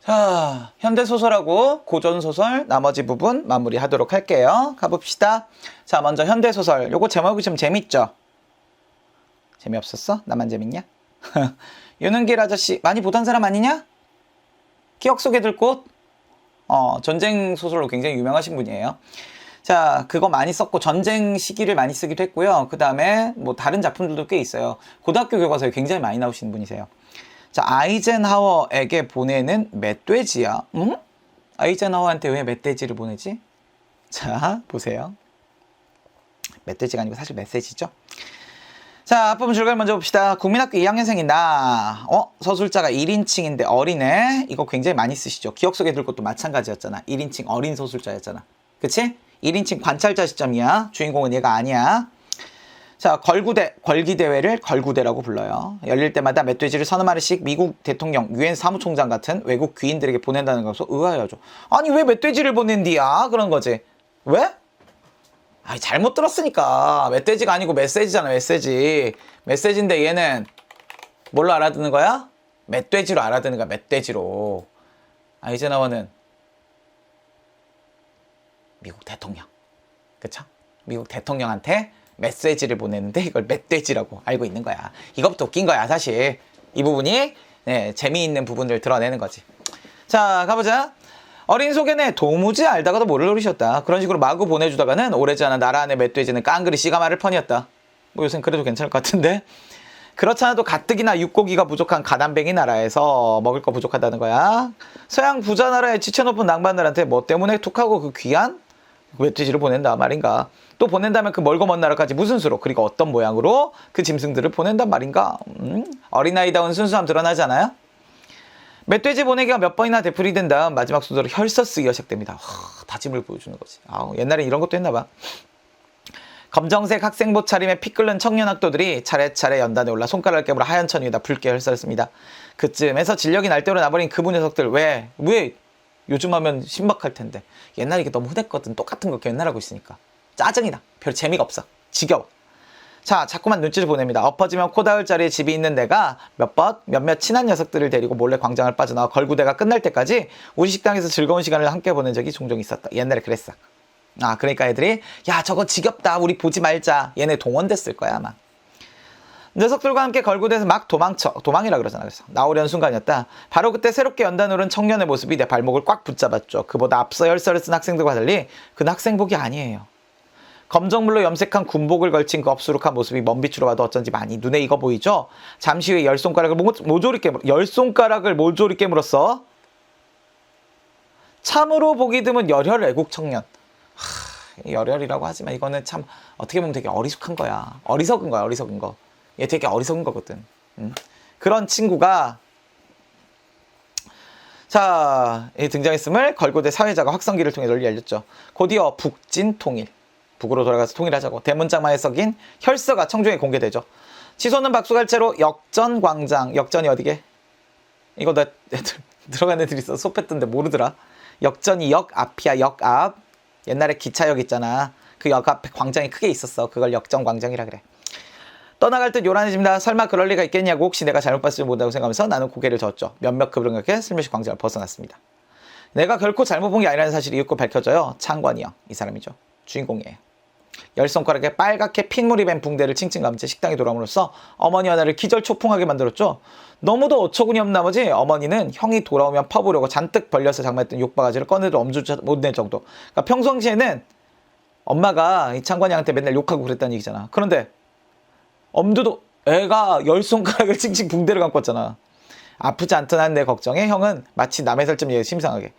자, 현대소설하고 고전소설 나머지 부분 마무리하도록 할게요. 가봅시다. 자, 먼저 현대소설. 요거 제목이 좀 재밌죠? 재미없었어? 나만 재밌냐? 윤은길 아저씨 많이 보던 사람 아니냐? 기억 속에 들 꽃? 전쟁 소설로 굉장히 유명하신 분이에요. 자, 그거 많이 썼고 전쟁 시기를 많이 쓰기도 했고요. 그 다음에 뭐 다른 작품들도 꽤 있어요. 고등학교 교과서에 굉장히 많이 나오시는 분이세요. 자, 아이젠하워에게 보내는 멧돼지야. 응? 아이젠하워한테 왜 멧돼지를 보내지? 자, 보세요. 멧돼지가 아니고 사실 메시지죠. 자, 앞부분 줄거리 먼저 봅시다. 국민학교 2학년생인 나. 서술자가 1인칭인데 어리네. 이거 굉장히 많이 쓰시죠. 기억 속에 들 것도 마찬가지였잖아. 1인칭 어린 서술자였잖아. 그치? 1인칭 관찰자 시점이야. 주인공은 얘가 아니야. 자, 걸기대회를 걸구대라고 불러요. 열릴 때마다 멧돼지를 서너 마리씩 미국 대통령, 유엔 사무총장 같은 외국 귀인들에게 보낸다는 것으로 의아해하죠. 아니, 왜 멧돼지를 보낸디야? 그런 거지. 왜? 아니, 잘못 들었으니까. 멧돼지가 아니고 메시지잖아, 메시지. 메시지인데 얘는 뭘로 알아듣는 거야? 멧돼지로 알아듣는 거야, 멧돼지로. 아이젠하워는 미국 대통령. 그쵸? 미국 대통령한테 메시지를 보냈는데 이걸 멧돼지라고 알고 있는 거야. 이것부터 웃긴 거야, 사실. 이 부분이 재미있는 부분을 드러내는 거지. 자, 가보자. 어린 소견에 도무지 알다가도 모를 노리셨다. 그런 식으로 마구 보내주다가는 오래지 않아 나라 안의 멧돼지는 깡그리 씨가마를 퍼니었다. 뭐 요새는 그래도 괜찮을 것 같은데. 그렇잖아도 가뜩이나 육고기가 부족한 가난뱅이 나라에서 먹을 거 부족하다는 거야. 서양 부자 나라의 지체높은 낭만들한테 뭐 때문에 툭하고 그 귀한 멧돼지를 보낸다 말인가. 또 보낸다면 그 멀고 먼 나라까지 무슨 수로 그리고 어떤 모양으로 그 짐승들을 보낸단 말인가. 어린아이다운 순수함 드러나지 않아요? 멧돼지 보내기가 몇 번이나 되풀이된 다음 마지막 순서로 혈서 쓰기가 시작됩니다. 다짐을 보여주는 거지. 옛날엔 이런 것도 했나 봐. 검정색 학생복 차림에 피 끓는 청년 학도들이 차례차례 연단에 올라 손가락을 깨물어 하얀 천 위에다 붉게 혈서를 씁니다. 그쯤에서 진력이 날대로 나버린 그분 녀석들 왜 요즘 하면 신박할 텐데 옛날에 이게 너무 흔했거든. 똑같은 거 맨날 하고 있으니까 짜증이다. 별 재미가 없어. 지겨워. 자, 자꾸만 눈치를 보냅니다. 엎어지면 코 닿을 자리에 집이 있는 데가 몇몇 친한 녀석들을 데리고 몰래 광장을 빠져나와 걸구대가 끝날 때까지 우리 식당에서 즐거운 시간을 함께 보낸 적이 종종 있었다. 옛날에 그랬어. 그러니까 애들이 야, 저거 지겹다. 우리 보지 말자. 얘네 동원됐을 거야 아마. 녀석들과 함께 걸구대에서 막 도망이라 그러잖아. 그래서 나오려는 순간이었다. 바로 그때 새롭게 연단 오른 청년의 모습이 내 발목을 꽉 붙잡았죠. 그보다 앞서 혈서를 쓴 학생들과 달리 그는 학생복이 아니에요. 검정물로 염색한 군복을 걸친 그 업수룩한 모습이 먼 빛으로 봐도 어쩐지 많이 눈에 익어 보이죠. 잠시 후에 열 손가락을 모조리 깨물었어. 참으로 보기 드문 열혈 애국 청년. 열혈이라고 하지만 이거는 참 어떻게 보면 되게 어리숙한 거야. 어리석은 거. 얘 되게 어리석은 거거든. 그런 친구가 자, 등장했음을 걸고대 사회자가 확성기를 통해 널리 알렸죠. 곧이어 북진 통일. 북으로 돌아가서 통일하자고 대문짝만에 썩인 혈서가 청중에 공개되죠. 치솟는 박수갈채로 역전광장. 역전이 어디게? 이거 나 애들 들어간 애들 있어. 수업했던데 모르더라. 역전이 역 앞이야. 역 앞. 옛날에 기차역 있잖아. 그 역 앞에 광장이 크게 있었어. 그걸 역전광장이라 그래. 떠나갈 듯 요란해집니다. 설마 그럴 리가 있겠냐고 혹시 내가 잘못 봤을지 모른다고 생각하면서 나는 고개를 저었죠. 몇몇 급을 응격해 슬며시 광장을 벗어났습니다. 내가 결코 잘못 본 게 아니라는 사실이 이윽고 밝혀져요. 창관이요. 이 사람이죠. 주인공이에요. 열 손가락에 빨갛게 핏물이 밴 붕대를 칭칭 감은 채 식당에 돌아옴으로써 어머니와 나를 기절초풍하게 만들었죠. 너무도 어처구니 없는 나머지 어머니는 형이 돌아오면 퍼보려고 잔뜩 벌려서 장만했던 욕바가지를 꺼내도 엄두조차 못 낼 정도. 그러니까 평상시에는 엄마가 이 창관이한테 맨날 욕하고 그랬다는 얘기잖아. 그런데 엄두도 애가 열 손가락을 칭칭 붕대를 감고 왔잖아. 아프지 않던 내 걱정에 형은 마치 남의 살점 얘기 심상하게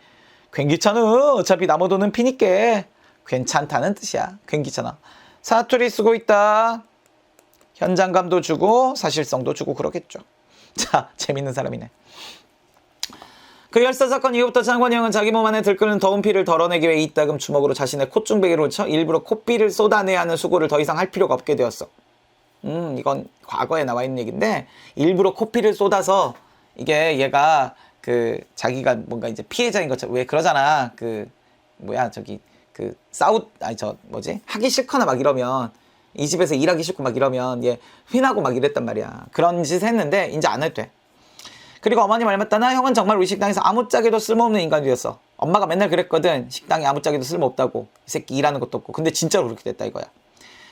괜찮아. 어차피 나무도는 피니께. 괜찮다는 뜻이야. 괜찮아. 사투리 쓰고 있다. 현장감도 주고 사실성도 주고 그러겠죠. 자, 재밌는 사람이네. 그 열사 사건 이후부터 장관이 형은 자기 몸 안에 들끓는 더운 피를 덜어내기 위해 이따금 주먹으로 자신의 콧중배기를 쳐 일부러 콧비를 쏟아내야 하는 수고를 더 이상 할 필요가 없게 되었어. 이건 과거에 나와 있는 얘기인데 일부러 코피를 쏟아서 이게 얘가 그 자기가 뭔가 이제 피해자인 것처럼 왜 그러잖아. 하기 싫거나 막 이러면 이 집에서 일하기 싫고 막 이러면 얘 휘나고 막 이랬단 말이야. 그런 짓 했는데 이제 안 해도 돼. 그리고 어머니 말 맞다나 형은 정말 우리 식당에서 아무짝에도 쓸모없는 인간이 되었어. 엄마가 맨날 그랬거든. 식당에 아무짝에도 쓸모없다고. 이 새끼 일하는 것도 없고. 근데 진짜로 그렇게 됐다 이거야.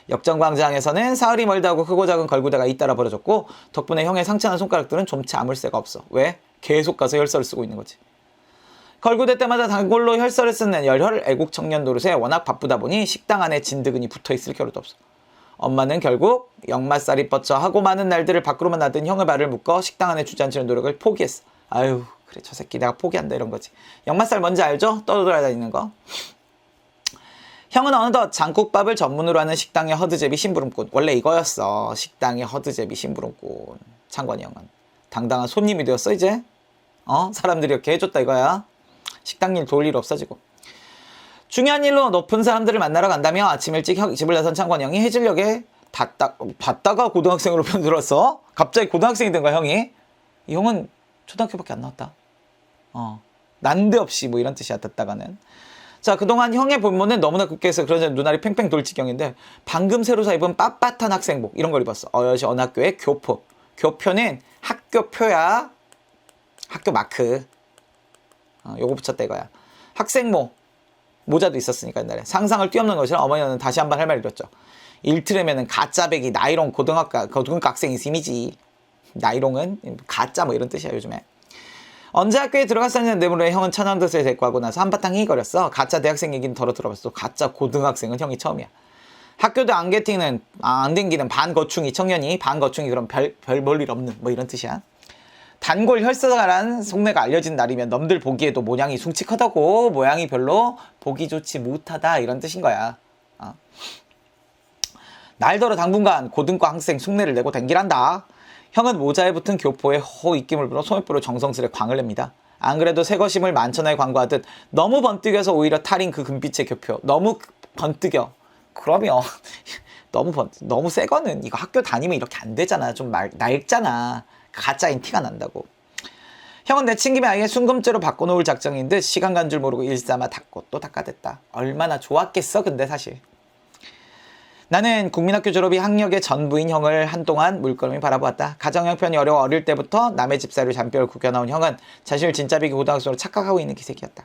역정광장에서는 사흘이 멀다 하고 크고 작은 걸구대가 잇따라 벌어졌고 덕분에 형의 상처난 손가락들은 좀치 아물 새가 없어. 왜? 계속 가서 혈서를 쓰고 있는 거지. 걸구대 때마다 단골로 혈서를 쓰는 열혈 애국 청년 노릇에 워낙 바쁘다 보니 식당 안에 진드근이 붙어있을 겨를도 없어. 엄마는 결국 역마살이 뻗쳐 하고 많은 날들을 밖으로만 나든 형의 발을 묶어 식당 안에 주저앉히는 노력을 포기했어. 아유 그래 저 새끼 내가 포기한다 이런 거지. 역마살 뭔지 알죠? 떠돌아다니는 거. 형은 어느덧 장국밥을 전문으로 하는 식당의 허드제비 심부름꾼. 원래 이거였어. 식당의 허드제비 심부름꾼. 창관이 형은 당당한 손님이 되었어 이제. 사람들이 이렇게 해줬다 이거야. 식당 일 도울 일 없어지고. 중요한 일로 높은 사람들을 만나러 간다며 아침 일찍 집을 나선 창관이 형이 해질녘에 봤다가 고등학생으로 변들었어. 갑자기 고등학생이 된 거야 형이. 이 형은 초등학교밖에 안 나왔다. 난데없이 뭐 이런 뜻이야 듣다가는. 자 그동안 형의 본모는 너무나 급해서 그러자 눈알이 팽팽 돌 지경인데 방금 새로 사 입은 빳빳한 학생복 이런 걸 입었어. 어여시 어느 학교의 교포. 교표는 학교표야. 학교 마크. 요거 붙였다 이거야. 학생모. 모자도 있었으니까 옛날에. 상상을 뛰어넘는 것이라 어머니는 다시 한번 할 말을 잃었죠. 일트레면은 가짜배기 나이롱 고등학생 이심이지. 나이롱은 가짜 뭐 이런 뜻이야 요즘에. 언제 학교에 들어갔었냐는 내물에 형은 천연도서에 데리고 하고 나서 한바탕 희거렸어. 가짜 대학생 얘기는 덜어 들어봤어. 가짜 고등학생은 형이 처음이야. 학교도 안 댕기는 반거충이 청년이 반거충이 그럼 별 볼 일 없는 뭐 이런 뜻이야. 단골 혈서가란 속내가 알려진 날이면 넘들 보기에도 모양이 숭칙하다고 모양이 별로 보기 좋지 못하다 이런 뜻인 거야. 날더러 당분간 고등과 학생 흉내를 내고 댕기란다. 형은 모자에 붙은 교포에 허 입김을 불어 소매부로 정성스레 광을 냅니다. 안 그래도 새거심을 만천하에 광고하듯 너무 번뜩여서 오히려 탈인 그 금빛의 교표. 너무 번뜩여. 그러면 너무 새 거는 이거 학교 다니면 이렇게 안 되잖아. 좀 낡잖아. 가짜인 티가 난다고. 형은 내친 김에 아예 순금죄로 바꿔놓을 작정인 듯 시간 간 줄 모르고 일삼아 닦고 또 닦아댔다. 얼마나 좋았겠어 근데 사실. 나는 국민학교 졸업이 학력의 전부인 형을 한동안 물끄러미 바라보았다. 가정 형편이 어려워 어릴 때부터 남의 집사이로 잔뼈를 굽겨나온 형은 자신을 진짜 비기 고등학생으로 착각하고 있는 기색이었다.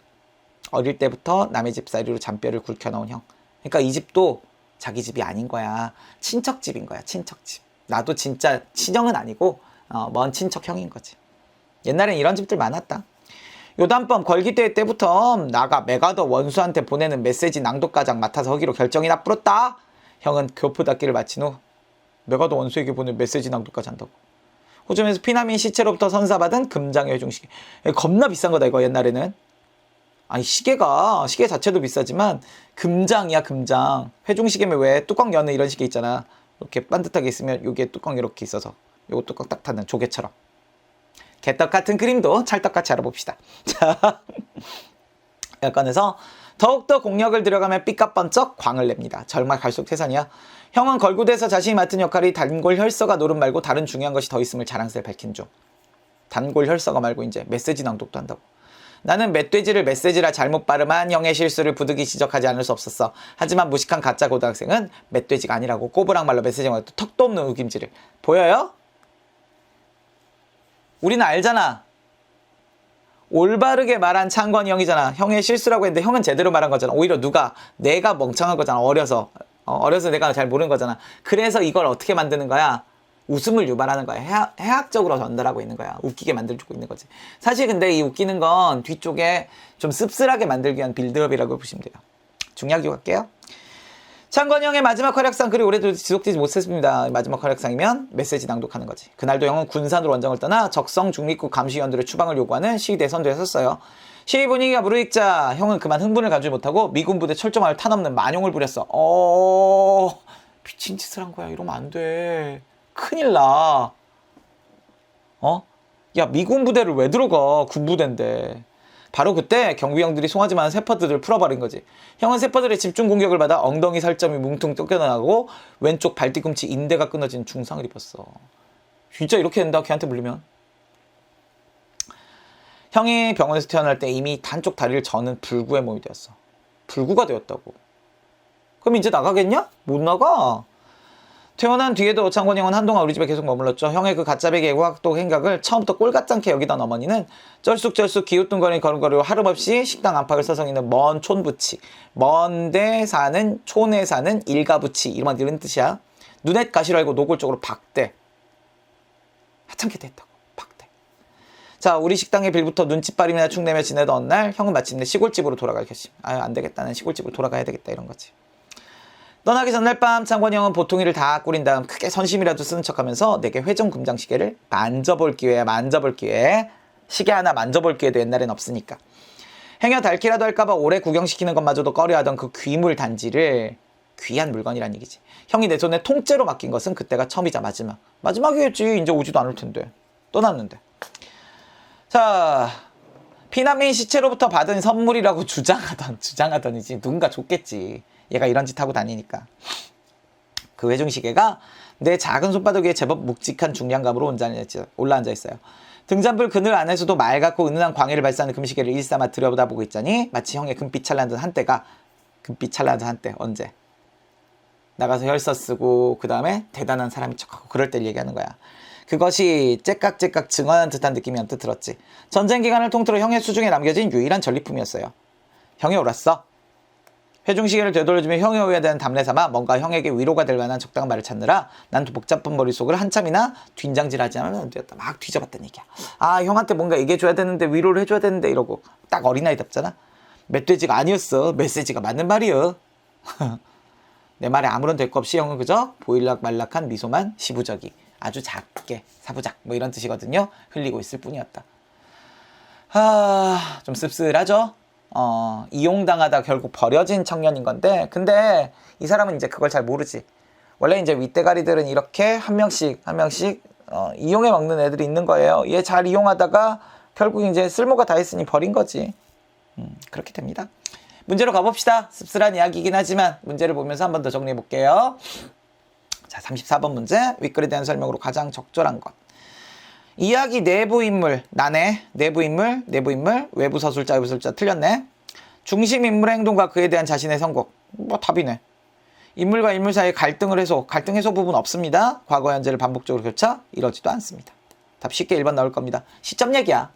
어릴 때부터 남의 집사이로 잔뼈를 굵혀나온 형. 그러니까 이 집도 자기 집이 아닌 거야. 친척집인 거야. 친척집. 나도 진짜 친형은 아니고 먼 친척 형인 거지. 옛날엔 이런 집들 많았다. 요단법 걸기대회 때부터 나가 메가더 원수한테 보내는 메시지 낭독가장 맡아서 하기로 결정이 나쁘었다. 형은 교포 닦기를 마친 후 메가더 원수에게 보낸 메시지 낭독까지 한다고. 호주에서 피난민 시체로부터 선사받은 금장의 회중시계. 겁나 비싼 거다 이거 옛날에는. 아니 시계 자체도 비싸지만 금장이야 금장. 회중시계면 왜 뚜껑 여는 이런 시계 있잖아. 이렇게 반듯하게 있으면 여기에 뚜껑 이렇게 있어서 요거 뚜껑 딱 닫는 조개처럼. 개떡 같은 그림도 찰떡같이 알아봅시다. 자, 여건에서 더욱더 공력을 들여가며 삐까뻔쩍 광을 냅니다. 정말 갈수록 태산이야. 형은 걸구대에서 자신이 맡은 역할이 단골 혈서가 노름 말고 다른 중요한 것이 더 있음을 자랑스레 밝힌 중. 단골 혈서가 말고 이제 메시지 낭독도 한다고. 나는 멧돼지를 메시지라 잘못 발음한 형의 실수를 부득이 지적하지 않을 수 없었어. 하지만 무식한 가짜 고등학생은 멧돼지가 아니라고 꼬부랑 말로 메시지만 턱도 없는 우김질을. 보여요? 우리는 알잖아. 올바르게 말한 창건이 형이잖아. 형의 실수라고 했는데 형은 제대로 말한 거잖아. 오히려 내가 멍청한 거잖아. 어려서 내가 잘 모르는 거잖아. 그래서 이걸 어떻게 만드는 거야? 웃음을 유발하는 거야. 해학적으로 전달하고 있는 거야. 웃기게 만들고 있는 거지. 사실 근데 이 웃기는 건 뒤쪽에 좀 씁쓸하게 만들기 위한 빌드업이라고 보시면 돼요. 중요하게 갈게요. 창건이 형의 마지막 활약상 그리 오래도 지속되지 못했습니다. 마지막 활약상이면 메시지 낭독하는 거지. 그날도 형은 군산으로 원정을 떠나 적성 중립국 감시위원들의 추방을 요구하는 시위대 선두에 섰어요. 시위 분위기가 무르익자 형은 그만 흥분을 가두지 못하고 미군 부대 철조망을 타넘는 만용을 부렸어. 미친 짓을 한 거야. 이러면 안 돼. 큰일 나. 야 미군 부대를 왜 들어가. 군부대인데. 바로 그때 경비형들이 송아지 많은 세퍼들을 풀어버린 거지. 형은 세퍼들의 집중 공격을 받아 엉덩이 살점이 뭉퉁 뜯겨나가고 왼쪽 발뒤꿈치 인대가 끊어진 중상을 입었어. 진짜 이렇게 된다 걔한테 물리면. 형이 병원에서 태어날 때 이미 한쪽 다리를 저는 불구의 몸이 되었어. 불구가 되었다고. 그럼 이제 나가겠냐? 못 나가. 퇴원한 뒤에도 창권이 형은 한동안 우리 집에 계속 머물렀죠. 형의 그 가짜배기 애국학도 행각을 처음부터 꼴같지 않게 여기던 어머니는 쩔쑥쩔쑥 기웃뚱거리는 걸음걸이로 하름없이 식당 안팎을 서성이는 먼 촌부치, 먼데 사는 촌에 사는 일가부치 이런 뜻이야. 눈엣 가시를 알고 노골적으로 박대. 하찮게 됐다고. 박대. 자, 우리 식당의 빌부터 눈칫바림이나 축내며 지내던 어느 날 형은 마침내 시골집으로 돌아갈 결심. 아유, 안 되겠다. 난 시골집으로 돌아가야 되겠다. 이런 거지. 떠나기 전날 밤 창권이 형은 보통이를 다 꾸린 다음 크게 선심이라도 쓰는 척하면서 내게 회전 금장 시계를 만져볼 기회 시계 하나 만져볼 기회도 옛날엔 없으니까 행여 닳기라도 할까봐 오래 구경시키는 것마저도 꺼려하던 그 귀물 단지를 귀한 물건이란 얘기지. 형이 내 손에 통째로 맡긴 것은 그때가 처음이자 마지막이겠지. 이제 오지도 않을 텐데. 떠났는데. 자, 피난민 시체로부터 받은 선물이라고 주장하더니지 누군가 줬겠지. 얘가 이런 짓 하고 다니니까. 그 회중시계가 내 작은 손바닥 위에 제법 묵직한 중량감으로 올라앉아 있어요. 등잔불 그늘 안에서도 맑고 은은한 광해를 발산하는 금시계를 일삼아 들여다보고 있자니 마치 형의 금빛 찬란한 한때 언제 나가서 혈서 쓰고 그 다음에 대단한 사람인 척하고 그럴 때 얘기하는 거야. 그것이 째깍째깍 증언한 듯한 느낌이 언뜻 들었지. 전쟁 기간을 통틀어 형의 수중에 남겨진 유일한 전리품이었어요. 형이 옳았어. 회중시계를 되돌려주며 형의 오해에 대한 담례 삼아 뭔가 형에게 위로가 될 만한 적당한 말을 찾느라 난 복잡한 머릿속을 한참이나 뒷장질하지 않으면 안 되었다. 막 뒤져봤단 얘기야. 아, 형한테 뭔가 얘기해줘야 되는데 위로를 해줘야 되는데 이러고 딱 어린아이답잖아. 멧돼지가 아니었어. 메시지가 맞는 말이여. 내 말에 아무런 대꾸 없이 형은 그저 보일락말락한 미소만 시부적이 아주 작게 사부작 뭐 이런 뜻이거든요. 흘리고 있을 뿐이었다. 좀 씁쓸하죠. 이용당하다 결국 버려진 청년인 건데 근데 이 사람은 이제 그걸 잘 모르지. 원래 이제 윗대가리들은 이렇게 한 명씩 이용해 먹는 애들이 있는 거예요. 얘 잘 이용하다가 결국 이제 쓸모가 다 했으니 버린 거지. 그렇게 됩니다. 문제로 가봅시다. 씁쓸한 이야기이긴 하지만 문제를 보면서 한 번 더 정리해 볼게요. 자, 34번 문제. 윗글에 대한 설명으로 가장 적절한 것. 이야기 내부 인물, 나네, 내부 인물, 외부 서술자, 틀렸네. 중심 인물의 행동과 그에 대한 자신의 선곡. 뭐 답이네. 인물과 인물 사이의 갈등 해소 부분 없습니다. 과거, 현재를 반복적으로 교차 이러지도 않습니다. 답 쉽게 1번 나올 겁니다. 시점 얘기야.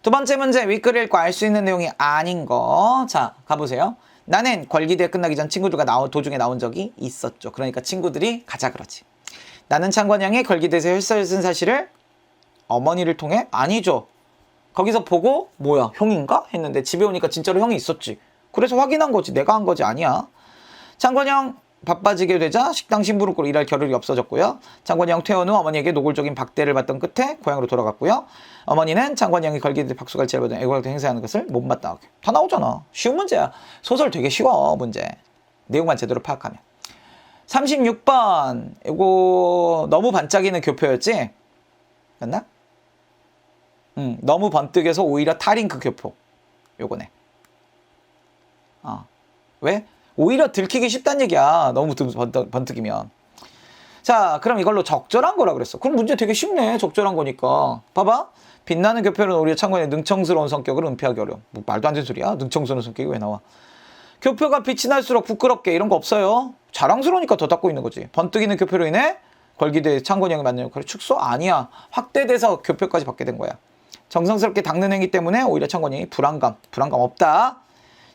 두 번째 문제, 윗글 읽고 알 수 있는 내용이 아닌 거. 자, 가보세요. 나는 걸기대회 끝나기 전 친구들과 도중에 나온 적이 있었죠. 그러니까 친구들이 가자 그러지. 나는 창권형이 걸기대에서 혈서를 쓴 사실을 어머니를 통해? 아니죠. 거기서 보고 뭐야 형인가? 했는데 집에 오니까 진짜로 형이 있었지. 그래서 확인한 거지. 내가 한 거지. 아니야. 창권형 바빠지게 되자 식당 심부름꾼으로 일할 겨를이 없어졌고요. 창권형 퇴원 후 어머니에게 노골적인 박대를 받던 끝에 고향으로 돌아갔고요. 어머니는 창권형이 걸기대 박수갈채를 받은 애국학도 행사하는 것을 못 마땅하게. 다 나오잖아. 쉬운 문제야. 소설 되게 쉬워 문제. 내용만 제대로 파악하면. 36번 이거 너무 반짝이는 교표였지? 맞나? 너무 번뜩여서 오히려 탈인 그 교포. 요거네. 왜? 오히려 들키기 쉽단 얘기야. 너무 번뜩이면. 자, 그럼 이걸로 적절한 거라 그랬어. 그럼 문제 되게 쉽네. 적절한 거니까. 봐봐. 빛나는 교표는 오히려 창권의 능청스러운 성격을 은폐하기 어려워. 뭐 말도 안 되는 소리야. 능청스러운 성격이 왜 나와. 교표가 빛이 날수록 부끄럽게 이런 거 없어요. 자랑스러우니까 더 닦고 있는 거지. 번뜩이는 교표로 인해 걸기대 창권형이 맞는 역할을 축소? 아니야. 확대돼서 교표까지 받게 된 거야. 정성스럽게 닦는 행위 때문에 오히려 창권형이 불안감 없다.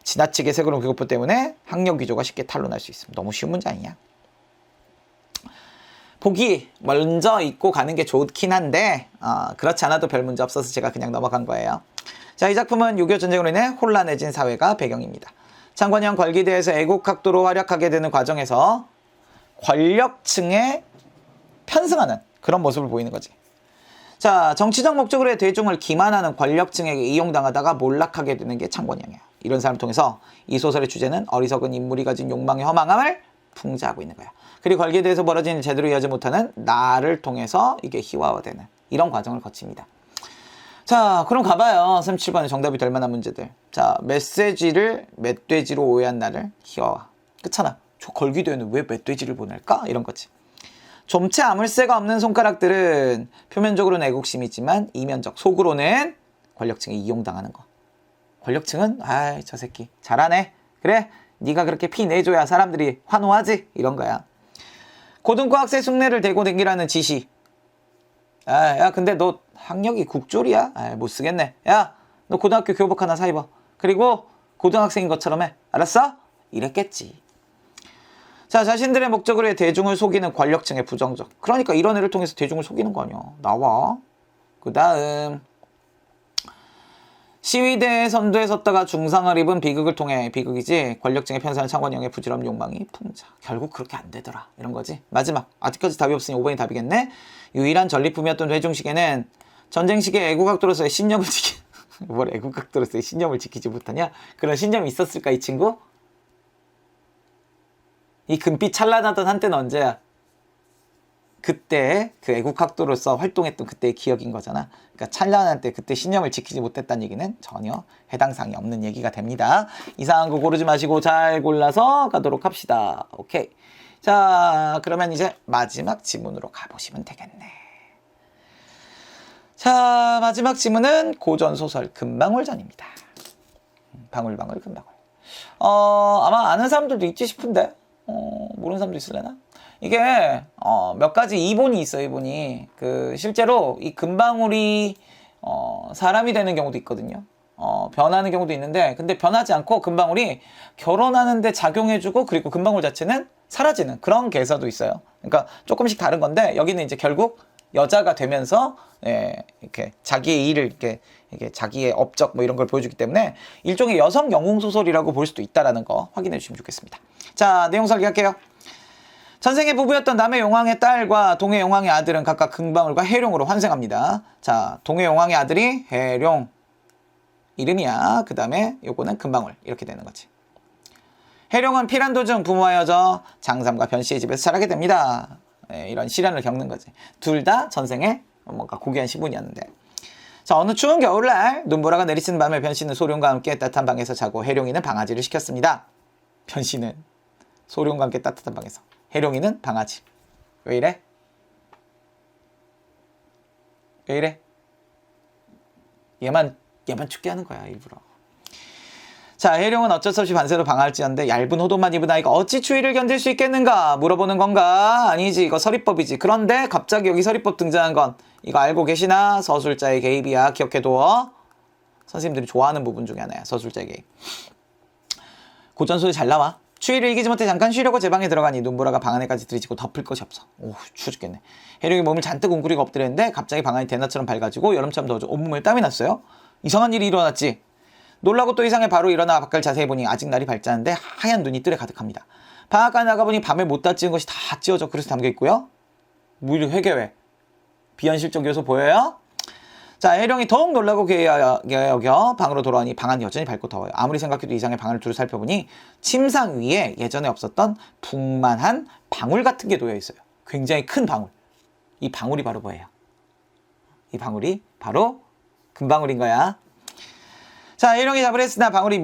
지나치게 세그러운 교포 때문에 학력 위조가 쉽게 탄로날 수 있습니다. 너무 쉬운 문제 아니냐? 보기 먼저 읽고 가는 게 좋긴 한데 그렇지 않아도 별 문제 없어서 제가 그냥 넘어간 거예요. 자, 이 작품은 6.25 전쟁으로 인해 혼란해진 사회가 배경입니다. 창권형 걸기대에서 애국학도로 활약하게 되는 과정에서 권력층에 편승하는 그런 모습을 보이는 거지. 자, 정치적 목적으로의 대중을 기만하는 권력층에게 이용당하다가 몰락하게 되는 게 창권형이야. 이런 사람을 통해서 이 소설의 주제는 어리석은 인물이 가진 욕망의 허망함을 풍자하고 있는 거야. 그리고 걸기대에서 벌어진 일 제대로 이해하지 못하는 나를 통해서 이게 희화화되는 이런 과정을 거칩니다. 자, 그럼 가봐요. 37번에 정답이 될 만한 문제들. 자, 메시지를 멧돼지로 오해한 나를 희화화. 그렇잖아. 저 걸기대에는 왜 멧돼지를 보낼까? 이런 거지. 좀채 아물새가 없는 손가락들은 표면적으로는 애국심이 있지만 이면적 속으로는 권력층에 이용당하는 거. 권력층은 아이 저 새끼 잘하네. 그래 네가 그렇게 피 내줘야 사람들이 환호하지. 이런 거야. 고등고 학생 흉내를 대고 댕기라는 지시. 야, 근데 너 학력이 국졸이야? 못 쓰겠네. 야, 너 고등학교 교복 하나 사 입어. 그리고 고등학생인 것처럼 해. 알았어? 이랬겠지. 자, 자신들의 목적으로 해 대중을 속이는 권력층의 부정적. 그러니까 이런 애를 통해서 대중을 속이는 거 아니야. 나와. 그 다음 시위대의 선두에 섰다가 중상을 입은 비극을 통해, 비극이지, 권력층의 편사는 창관형의 부질없는 욕망이 풍자. 결국 그렇게 안 되더라. 이런 거지. 마지막. 아직까지 답이 없으니 5번이 답이겠네. 유일한 전리품이었던 회중시계는 전쟁 시기에 애국학도로서의 신념을 뭘 애국학도로서의 신념을 지키지 못하냐? 그런 신념이 있었을까 이 친구? 이 금빛 찬란하던 한때는 언제야? 그때 그 애국학도로서 활동했던 그때의 기억인 거잖아. 그러니까 찬란한 때 그때 신념을 지키지 못했다는 얘기는 전혀 해당 사항이 없는 얘기가 됩니다. 이상한 거 고르지 마시고 잘 골라서 가도록 합시다. 오케이. 자, 그러면 이제 마지막 지문으로 가보시면 되겠네. 자, 마지막 지문은 고전소설 금방울전입니다. 방울방울 금방울. 아마 아는 사람들도 있지 싶은데 모르는 사람도 있을래나? 이게 몇 가지 이본이 있어요. 이본이 그 실제로 이 금방울이 사람이 되는 경우도 있거든요. 변하는 경우도 있는데, 근데 변하지 않고 금방울이 결혼하는데 작용해주고, 그리고 금방울 자체는 사라지는 그런 개사도 있어요. 그러니까 조금씩 다른 건데, 여기는 이제 결국 여자가 되면서 이렇게 자기의 일을 이렇게 자기의 업적 뭐 이런 걸 보여주기 때문에 일종의 여성 영웅 소설이라고 볼 수도 있다라는 거 확인해 주시면 좋겠습니다. 자, 내용 설계할게요. 전생의 부부였던 남해 용왕의 딸과 동해 용왕의 아들은 각각 금방울과 해룡으로 환생합니다. 자, 동해 용왕의 아들이 해룡 이름이야. 그 다음에 요거는 금방울 이렇게 되는 거지. 해룡은 피란 도중 부모와 헤어져 장삼과 변씨의 집에서 자라게 됩니다. 이런 시련을 겪는 거지. 둘 다 전생에 뭔가 고귀한 시분이었는데, 자, 어느 추운 겨울날 눈보라가 내리치는 밤에 변씨는 소룡과 함께 따뜻한 방에서 자고 해룡이는 방아지를 시켰습니다. 변씨는 소룡과 함께 따뜻한 방에서, 해룡이는 방아지. 왜 이래? 왜 이래? 얘만 춥게 하는 거야, 일부러. 자, 해룡은 어쩔 수 없이 반세로 방아를 찧었는데 얇은 호도만 입은 아이가 어찌 추위를 견딜 수 있겠는가 물어보는 건가? 아니지, 이거 서리법이지. 그런데 갑자기 여기 서리법 등장한 건 이거 알고 계시나? 서술자의 개입이야. 기억해둬. 선생님들이 좋아하는 부분 중에 하나야, 서술자의 개입. 고전소리 잘 나와. 추위를 이기지 못해 잠깐 쉬려고 제 방에 들어가니 눈보라가 방 안에까지 들이치고 덮을 것이 없어. 오, 추워 죽겠네. 해룡이 몸을 잔뜩 웅크리고 엎드렸는데 갑자기 방 안이 대낮처럼 밝아지고 여름처럼 더워져 온몸에 땀이 났어요. 이상한 일이 일어났지. 놀라고 또 이상해 바로 일어나 밖을 자세히 보니 아직 날이 밝지 않은데 하얀 눈이 뜰에 가득합니다. 방앗간에 나가보니 밤에 못다 찌은 것이 다 찌어져 그릇에 담겨있고요. 무의를 회개해. 비현실적 요소 보여요? 자, 해룡이 더욱 놀라고 여겨 방으로 돌아오니 방안이 여전히 밝고 더워요. 아무리 생각해도 이상의 방을 두루 살펴보니 침상 위에 예전에 없었던 풍만한 방울 같은 게 놓여 있어요. 굉장히 큰 방울. 이 방울이 바로 뭐예요? 이 방울이 바로 금방울인 거야. 자, 해룡이 잡으려 했으나 방울이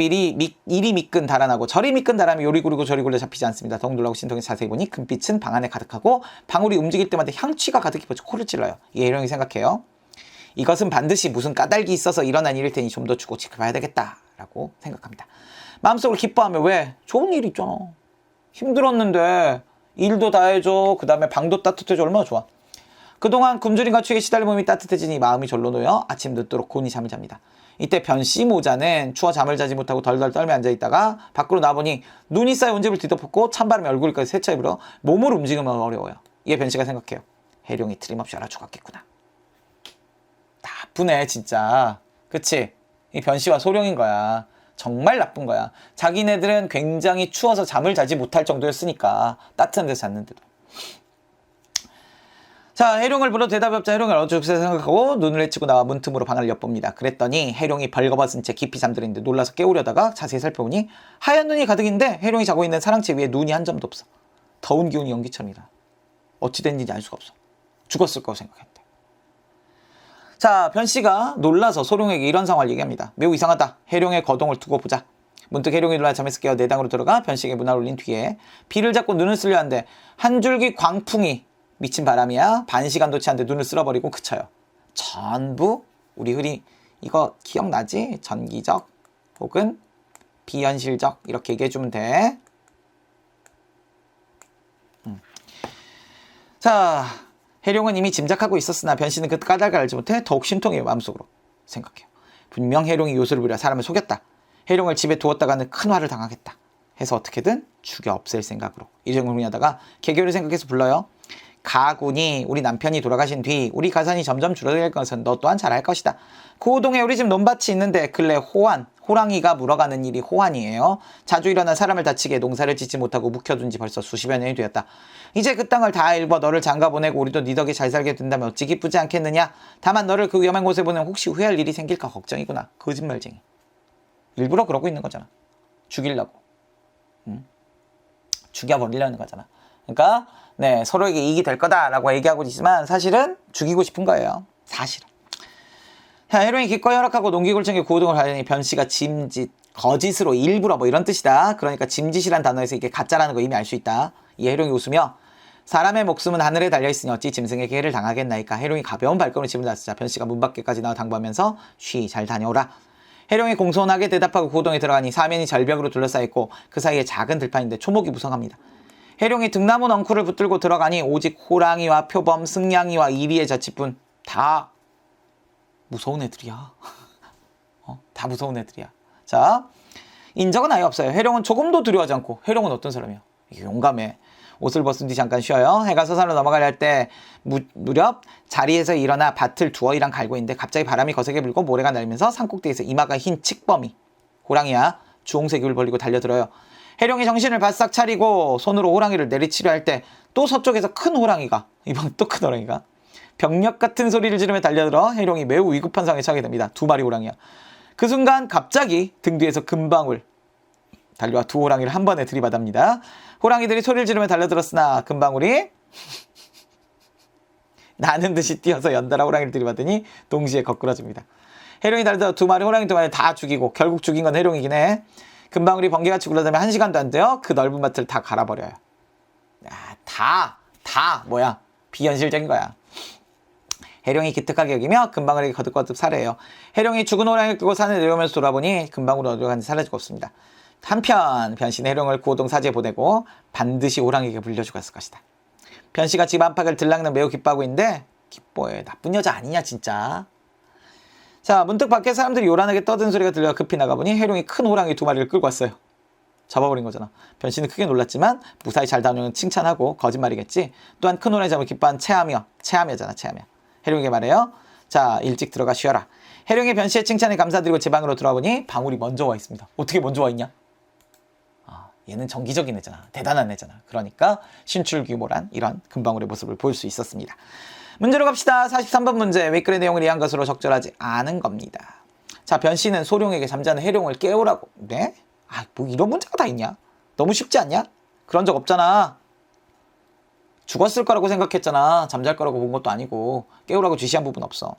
이리 미끈 달아나고 저리 미끈 달아나며 요리 구르고 저리 굴려 잡히지 않습니다. 더욱 놀라고 신통해서 자세히 보니 금빛은 방 안에 가득하고 방울이 움직일 때마다 향취가 가득히 퍼져 코를 찔러요. 이 해룡이 생각해요. 이것은 반드시 무슨 까닭이 있어서 일어난 일일 테니 좀 더 주고 지켜봐야 되겠다라고 생각합니다. 마음속으로 기뻐하며, 왜? 좋은 일 있잖아. 힘들었는데 일도 다 해줘. 그 다음에 방도 따뜻해줘. 얼마나 좋아. 그동안 굶주림과 추위에 시달린 몸이 따뜻해지니 마음이 절로 놓여 아침 늦도록 곤히 잠을 잡니다. 이때 변씨 모자는 추워 잠을 자지 못하고 덜덜 떨며 앉아있다가 밖으로 나와보니 눈이 쌓여 온집을 뒤덮었고 찬바람에 얼굴까지 세차에 불어 몸을 움직이면 어려워요. 이에 변씨가 생각해요. 해룡이 틀림없이 알아 죽었겠구나. 나쁘네 진짜. 그치? 이 변씨와 소룡인 거야. 정말 나쁜 거야. 자기네들은 굉장히 추워서 잠을 자지 못할 정도였으니까, 따뜻한 데서 잤는데도. 자, 해룡을 불러 대답이 없자 해룡을 어죽세 생각하고 눈을 헤치고 나와 문틈으로 방을 엿봅니다. 그랬더니 해룡이 벌거벗은 채 깊이 잠들었는데 놀라서 깨우려다가 자세히 살펴보니 하얀 눈이 가득인데 해룡이 자고 있는 사랑채 위에 눈이 한 점도 없어. 더운 기운이 연기처럼이다. 어찌 된 일인지 알 수가 없어. 죽었을 거라고 생각했대. 자, 변씨가 놀라서 소룡에게 이런 상황을 얘기합니다. 매우 이상하다. 해룡의 거동을 두고 보자. 문득 해룡이 놀라 잠에서 깨어 내당으로 들어가 변씨에게 문화를 올린 뒤에 비를 잡고 눈을 쓰려 하는데 한 줄기 광풍이 미친 바람이야 반 시간도 채 않는데 눈을 쓸어버리고 그쳐요. 전부 우리 흔히 이거 기억나지? 전기적 혹은 비현실적 이렇게 얘기해주면 돼. 자, 해룡은 이미 짐작하고 있었으나 변씨는 그 까닭을 알지 못해 더욱 심통해요. 마음속으로 생각해요. 분명 해룡이 요술을 부려 사람을 속였다. 해룡을 집에 두었다가는 큰 화를 당하겠다. 해서 어떻게든 죽여 없앨 생각으로 이정을 고민하다가 개교를 생각해서 불러요. 가군이 우리 남편이 돌아가신 뒤 우리 가산이 점점 줄어들 것은 너 또한 잘 알 것이다. 고동에 우리 집 논밭이 있는데 근래 호랑이가 물어가는 일이 호환이에요. 자주 일어나 사람을 다치게 농사를 짓지 못하고 묵혀둔 지 벌써 수십여 년이 되었다. 이제 그 땅을 다 일궈 너를 장가보내고 우리도 네 덕에 잘 살게 된다면 어찌 기쁘지 않겠느냐. 다만 너를 그 위험한 곳에 보내면 혹시 후회할 일이 생길까 걱정이구나. 거짓말쟁이. 일부러 그러고 있는 거잖아. 죽이려고. 죽여버리려는 거잖아. 그러니까 네, 서로에게 이익이 될 거다라고 얘기하고 있지만 사실은 죽이고 싶은 거예요. 사실은. 자, 해룡이 기꺼이 허락하고 농기굴청에 고동을 하려니 변씨가 짐짓, 거짓으로 일부러 뭐 이런 뜻이다. 그러니까 짐짓이란 단어에서 이게 가짜라는 거 이미 알 수 있다. 이 해룡이 웃으며 사람의 목숨은 하늘에 달려있으니 어찌 짐승에게 해를 당하겠나이까. 해룡이 가벼운 발걸음으로 집을 나서자 변씨가 문 밖에까지 나와 당부하면서 쉬 잘 다녀오라. 해룡이 공손하게 대답하고 고동에 들어가니 사면이 절벽으로 둘러싸였고 그 사이에 작은 들판인데 초목이 무성합니다. 해룡이 등나무 넝쿨을 붙들고 들어가니 오직 호랑이와 표범, 승냥이와 이리의 자치뿐 다 무서운 애들이야. 다 무서운 애들이야. 자, 인적은 아예 없어요. 해룡은 조금도 두려워하지 않고. 해룡은 어떤 사람이야? 용감해. 옷을 벗은 뒤 잠깐 쉬어요. 해가 서산으로 넘어가려 할 때 무렵 자리에서 일어나 밭을 두어이랑 갈고 있는데 갑자기 바람이 거세게 불고 모래가 날면서 산꼭대기에서 이마가 흰 칡범이 호랑이야 주홍색 입을 벌리고 달려들어요. 해룡이 정신을 바싹 차리고 손으로 호랑이를 내리치려 할 때 또 서쪽에서 큰 호랑이가 이번 또 큰 호랑이가 병력 같은 소리를 지르며 달려들어 해룡이 매우 위급한 상황에 처하게 됩니다. 두 마리 호랑이야. 그 순간 갑자기 등 뒤에서 금방울 달려와 두 호랑이를 한 번에 들이받습니다. 호랑이들이 소리를 지르며 달려들었으나 금방울이 나는 듯이 뛰어서 연달아 호랑이를 들이받으니 동시에 거꾸러집니다. 해룡이 달려들어 두 마리 호랑이 두 마리 다 죽이고 결국 죽인 건 해룡이긴 해. 금방울이 번개같이 굴러다니며 1시간도 안 돼요. 그 넓은 밭을 다 갈아버려요. 다 뭐야 비현실적인 거야. 해룡이 기특하게 여기며 금방울에게 거듭거듭 살해해요. 해룡이 죽은 호랑이를 끄고 산을 내려오면서 돌아보니 금방울이 어디로 갔는지 사라지고 없습니다. 한편 변씨는 해룡을 고동 사지에 보내고 반드시 호랑이에게 물려주었을 것이다. 변씨가 집 안팎을 들락는 매우 기뻐하고 있는데 기뻐해. 나쁜 여자 아니냐 진짜. 자, 문득 밖에 사람들이 요란하게 떠드는 소리가 들려 급히 나가보니 해룡이 큰 호랑이 두 마리를 끌고 왔어요. 잡아버린 거잖아. 변씨는 크게 놀랐지만 무사히 잘 다녀오는 칭찬하고 거짓말이겠지. 또한 큰 호랑이 잡을 기뻐한 체하며잖아. 해룡에게 말해요. 자, 일찍 들어가 쉬어라. 해룡이 변씨의 칭찬에 감사드리고 제 방으로 들어와보니 방울이 먼저 와 있습니다. 어떻게 먼저 와 있냐? 얘는 정기적인 애잖아. 대단한 애잖아. 그러니까 신출귀몰한 이런 금방울의 모습을 볼 수 있었습니다. 문제로 갑시다. 43번 문제. 윗글의 내용을 이해한 것으로 적절하지 않은 겁니다. 자, 변씨는 소룡에게 잠자는 해룡을 깨우라고. 네? 뭐 이런 문제가 다 있냐? 너무 쉽지 않냐? 그런 적 없잖아. 죽었을 거라고 생각했잖아. 잠잘 거라고 본 것도 아니고 깨우라고 지시한 부분 없어.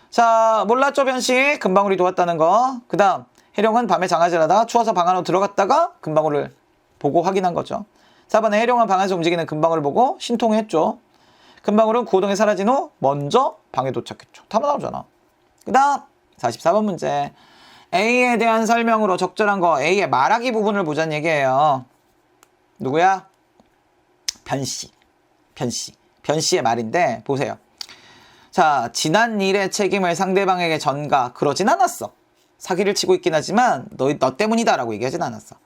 자, 몰랐죠 변씨? 금방울이 도왔다는 거. 그 다음 해룡은 밤에 장화질 하다가 추워서 방 안으로 들어갔다가 금방울을 보고 확인한 거죠. 4번에 해룡은 방에서 움직이는 금방울을 보고 신통했죠. 금방울은 고동에 사라진 후 먼저 방에 도착했죠. 다 나오잖아. 그 다음 44번 문제. A에 대한 설명으로 적절한 거 A의 말하기 부분을 보자는 얘기예요. 누구야? 변씨의 말인데 보세요. 자, 지난 일의 책임을 상대방에게 전가 그러진 않았어. 사기를 치고 있긴 하지만 너 때문이다 라고 얘기하진 않았어.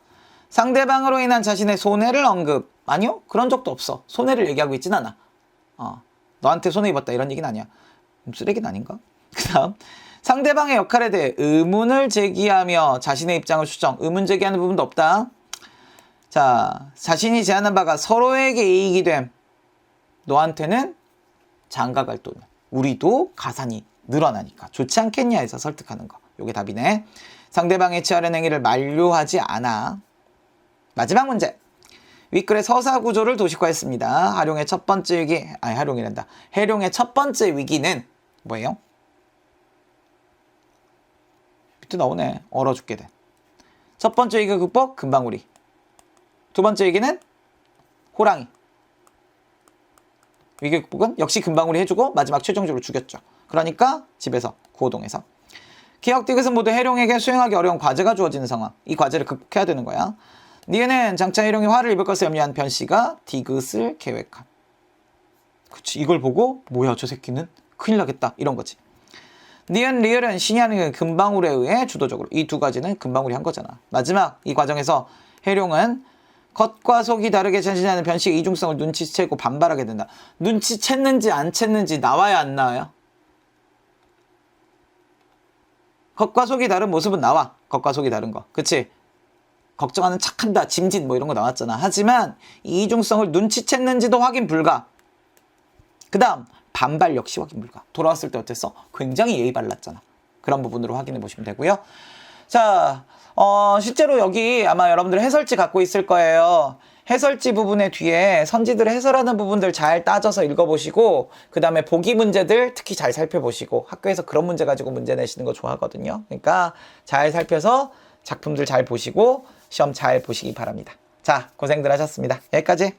상대방으로 인한 자신의 손해를 언급. 아니요, 그런 적도 없어. 손해를 얘기하고 있진 않아. 너한테 손해 입었다 이런 얘기는 아니야. 쓰레기는 아닌가? 그 다음 상대방의 역할에 대해 의문을 제기하며 자신의 입장을 수정. 의문 제기하는 부분도 없다. 자, 자신이 제안한 바가 서로에게 이익이 됨. 너한테는 장가갈 돈. 우리도 가산이 늘어나니까 좋지 않겠냐 해서 설득하는 거. 요게 답이네. 상대방의 취하려는 행위를 만류하지 않아. 마지막 문제. 윗글의 서사 구조를 도식화했습니다. 해룡의 첫 번째 위기, 해룡의 첫 번째 위기는 뭐예요? 밑에 나오네. 얼어 죽게 된. 첫 번째 위기 극복, 금방울이. 두 번째 위기는 호랑이. 위기 극복은 역시 금방울이 해주고 마지막 최종적으로 죽였죠. 그러니까 집에서 구호동에서. 기억 디귿은 모두 해룡에게 수행하기 어려운 과제가 주어지는 상황. 이 과제를 극복해야 되는 거야. 니은은 장차 해룡이 화를 입을 것을 염려한 변씨가 디귿을 계획한. 그치, 이걸 보고 뭐야 저 새끼는 큰일 나겠다 이런 거지. 니은 리을은 신이 하는 금방울에 의해 주도적으로 이 두 가지는 금방울이 한 거잖아. 마지막 이 과정에서 해룡은 겉과 속이 다르게 전신하는 변식의 이중성을 눈치채고 반발하게 된다. 눈치챘는지 안 챘는지 나와야 안 나와요? 겉과 속이 다른 모습은 나와. 겉과 속이 다른 거. 그치? 걱정하는 척한다, 짐짓 뭐 이런 거 나왔잖아. 하지만 이 이중성을 눈치챘는지도 확인 불가. 그 다음 반발 역시 확인 불가. 돌아왔을 때 어땠어? 굉장히 예의 발랐잖아. 그런 부분으로 확인해 보시면 되고요. 자, 실제로 여기 아마 여러분들 해설지 갖고 있을 거예요. 해설지 부분의 뒤에 선지들 해설하는 부분들 잘 따져서 읽어보시고 그 다음에 보기 문제들 특히 잘 살펴보시고 학교에서 그런 문제 가지고 문제 내시는 거 좋아하거든요. 그러니까 잘 살펴서 작품들 잘 보시고 시험 잘 보시기 바랍니다. 자, 고생들 하셨습니다. 여기까지.